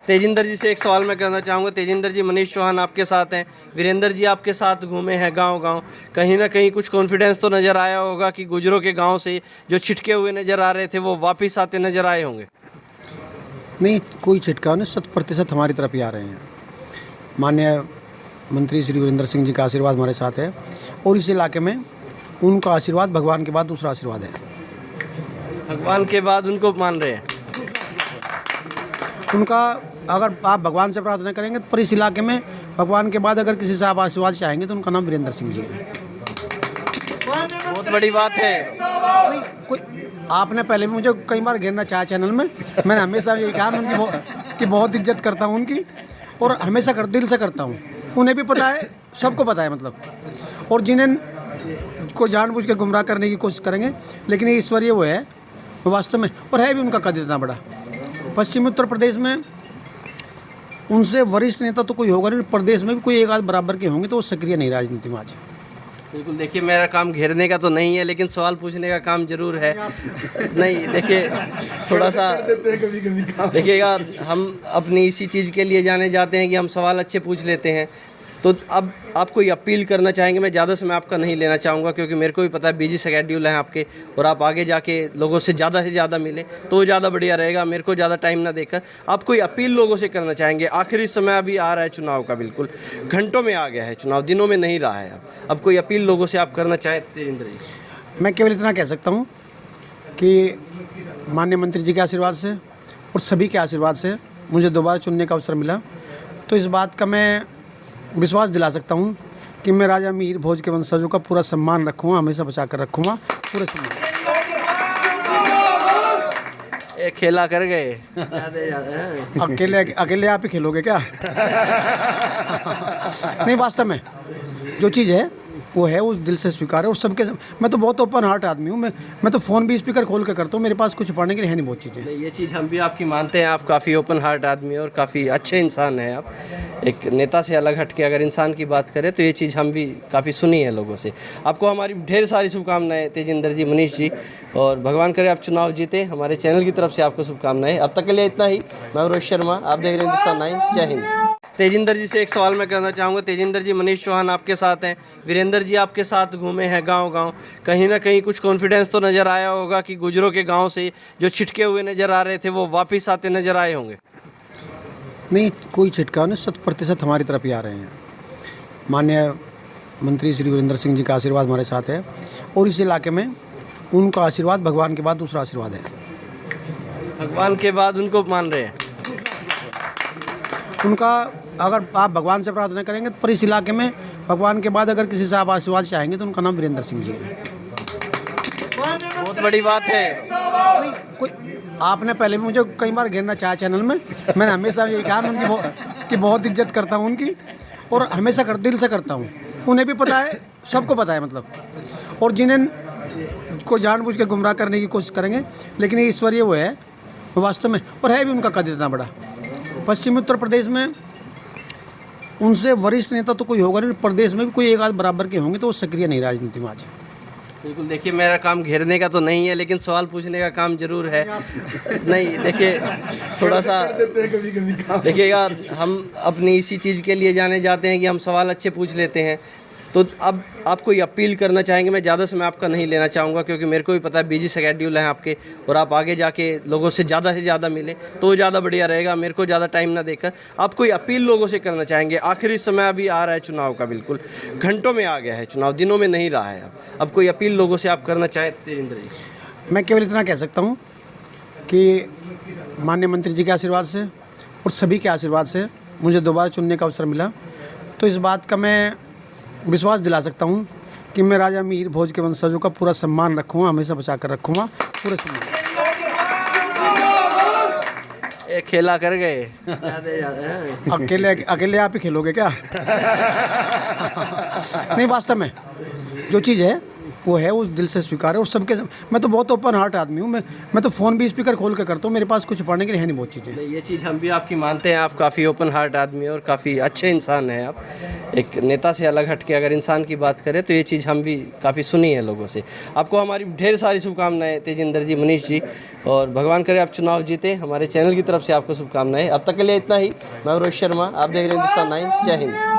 तेजिंदर जी से एक सवाल मैं करना चाहूँगा। तेजिंदर जी, मनीष चौहान आपके साथ हैं, वीरेंद्र जी आपके साथ घूमे हैं गांव-गांव, कहीं ना कहीं कुछ कॉन्फिडेंस तो नज़र आया होगा कि गुजरों के गांव से जो छिटके हुए नज़र आ रहे थे वो वापस आते नज़र आए होंगे। नहीं, कोई छिटकाव नहीं, 100% हमारी तरफ ही आ रहे हैं। माननीय मंत्री श्री वीरेंद्र सिंह जी का आशीर्वाद हमारे साथ है और इस इलाके में उनका आशीर्वाद भगवान के बाद दूसरा आशीर्वाद है। भगवान के बाद उनको मान रहे हैं। उनका अगर आप भगवान से प्रार्थना करेंगे तो इस इलाके में भगवान के बाद अगर किसी से आप आशीर्वाद चाहेंगे तो उनका नाम वीरेंद्र सिंह जी है। बहुत बड़ी बात है। नहीं, कोई आपने पहले भी मुझे कई बार घेरना चाहा चैनल में, मैंने हमेशा यही कहा मैं उनकी बहुत इज्जत करता हूँ उनकी, और हमेशा दिल से करता हूँ। उन्हें भी पता है, सबको पता है मतलब, और जिन्हें को जानबूझ के गुमराह करने की कोशिश करेंगे, लेकिन ये ईश्वरीय वो है वास्तव में, और है भी उनका कद इतना बड़ा। पश्चिमी उत्तर प्रदेश में उनसे वरिष्ठ नेता तो कोई होगा नहीं, प्रदेश में भी कोई एक आध बराबर के होंगे, तो वो सक्रिय नहीं राजनीति में आज। बिल्कुल, देखिए मेरा काम घेरने का तो नहीं है, लेकिन सवाल पूछने का काम जरूर है। नहीं देखिए, थोड़ा सा देखिएगा, हम अपनी इसी चीज़ के लिए जाने जाते हैं कि हम सवाल अच्छे पूछ लेते हैं। तो अब आप कोई अपील करना चाहेंगे? मैं ज़्यादा समय आपका नहीं लेना चाहूँगा, क्योंकि मेरे को भी पता है बिजी शेड्यूल है आपके, और आप आगे जाके लोगों से ज़्यादा मिले तो वो ज़्यादा बढ़िया रहेगा, मेरे को ज़्यादा टाइम ना देकर। आप कोई अपील लोगों से करना चाहेंगे? आखिरी समय अभी आ रहा है चुनाव का, बिल्कुल घंटों में आ गया है चुनाव, दिनों में नहीं रहा है। अब कोई अपील लोगों से आप करना चाहें तेजिंदर जी? मैं केवल इतना कह सकता हूँ कि माननीय मंत्री जी के आशीर्वाद से और सभी के आशीर्वाद से मुझे दोबारा चुनने का अवसर मिला, तो इस बात का मैं विश्वास दिला सकता हूँ कि मैं राजा मीर भोज के वंशजों का पूरा सम्मान रखूँगा, हमेशा बचा कर रखूँगा पूरे सम्मान। एक खेला कर गए। अकेले आप ही खेलोगे क्या? नहीं, वास्तव में जो चीज़ है वो है, वो दिल से स्वीकार है, और सबके मैं तो बहुत ओपन हार्ट आदमी हूँ। मैं तो फ़ोन भी स्पीकर खोल के करता हूँ, मेरे पास कुछ पढ़ने के लिए है नहीं बहुत चीज़ें। ये चीज़ हम भी आपकी मानते हैं, आप काफ़ी ओपन हार्ट आदमी हैं और काफ़ी अच्छे इंसान हैं आप। एक नेता से अलग हट के अगर इंसान की बात करें तो ये चीज़ हम भी काफ़ी सुनी है लोगों से। आपको हमारी ढेर सारी शुभकामनाएं तेजिंदर जी, मनीष जी, और भगवान करे आप चुनाव जीते। हमारे चैनल की तरफ से आपको शुभकामनाएं। अब तक के लिए इतना ही। मैं रोहित शर्मा, आप देख रहे हैं हिंदुस्तान 9। जय हिंद। तेजिंदर जी से एक सवाल मैं करना चाहूँगा। तेजिंदर जी, मनीष चौहान आपके साथ हैं, वीरेंद्र जी आपके साथ घूमे हैं गांव-गांव, कहीं ना कहीं कुछ कॉन्फिडेंस तो नज़र आया होगा कि गुजरों के गांव से जो छिटके हुए नज़र आ रहे थे वो वापस आते नज़र आए होंगे। नहीं, कोई छिटकाव नहीं, 100% हमारी तरफ ही आ रहे हैं। माननीय मंत्री श्री वीरेंद्र सिंह जी का आशीर्वाद हमारे साथ है और इस इलाके में उनका आशीर्वाद भगवान के बाद दूसरा आशीर्वाद है। भगवान के बाद उनको मान रहे हैं। उनका अगर आप भगवान से प्रार्थना करेंगे तो इस इलाके में भगवान के बाद अगर किसी से आप आशीर्वाद चाहेंगे तो उनका नाम वीरेंद्र सिंह जी है। बहुत बड़ी बात है। नहीं, कोई आपने पहले भी मुझे कई बार घेरना चाहा चैनल में, मैंने हमेशा यही कहा मैं उनकी बहुत इज्जत करता हूँ उनकी, और हमेशा दिल से करता हूँ। उन्हें भी पता है, सबको पता है मतलब, और जिन्हें को जानबूझ के गुमराह करने की कोशिश करेंगे, लेकिन ये ईश्वरीय वो है वास्तव में, और है भी उनका कद इतना बड़ा। पश्चिमी उत्तर प्रदेश में उनसे वरिष्ठ नेता तो कोई होगा नहीं, प्रदेश में भी कोई एक आध बराबर के होंगे, तो वो सक्रिय नहीं राजनीति में आज। बिल्कुल, देखिए मेरा काम घेरने का तो नहीं है, लेकिन सवाल पूछने का काम जरूर है। नहीं देखिए, थोड़ा सा देखिएगा, हम अपनी इसी चीज़ के लिए जाने जाते हैं कि हम सवाल अच्छे पूछ लेते हैं। तो अब आप कोई अपील करना चाहेंगे? मैं ज़्यादा समय आपका नहीं लेना चाहूँगा, क्योंकि मेरे को भी पता है बिजी शेड्यूल है आपके, और आप आगे जाके लोगों से ज़्यादा मिले तो वो ज़्यादा बढ़िया रहेगा, मेरे को ज़्यादा टाइम ना देकर। आप कोई अपील लोगों से करना चाहेंगे? आखिरी समय अभी आ रहा है चुनाव का, बिल्कुल घंटों में आ गया है चुनाव, दिनों में नहीं रहा है। अब कोई अपील लोगों से आप करना चाहें तेजिंदर जी? मैं केवल इतना कह सकता हूँ कि माननीय मंत्री जी के आशीर्वाद से और सभी के आशीर्वाद से मुझे दोबारा चुनने का अवसर मिला, तो इस बात का मैं विश्वास दिला सकता हूँ कि मैं राजा मीर भोज के वंशजों का पूरा सम्मान रखूँगा, हमेशा बचा कर रखूँगा पूरे सम्मान। एक खेला कर गए। अकेले आप ही खेलोगे क्या? नहीं, वास्तव में जो चीज़ है वो है, उस दिल से स्वीकार है। और सबके मैं तो बहुत ओपन हार्ट आदमी हूँ। मैं तो फ़ोन भी स्पीकर खोल के करता हूँ, मेरे पास कुछ पढ़ने के लिए है नहीं बहुत चीज़ें। नहीं, ये चीज़ हम भी आपकी मानते हैं। आप काफ़ी ओपन हार्ट आदमी हैं और काफ़ी अच्छे इंसान हैं आप। एक नेता से अलग हट के अगर इंसान की बात करें तो ये चीज़ हम भी काफ़ी सुनी है लोगों से। आपको हमारी ढेर सारी शुभकामनाएं तेजिंदर जी, मनीष जी, और भगवान करे आप चुनाव जीतें। हमारे चैनल की तरफ से आपको शुभकामनाएं। अब तक के लिए इतना ही। मैं रोहित शर्मा, आप देख रहे हैं हिंदुस्तान 9। जय हिंद।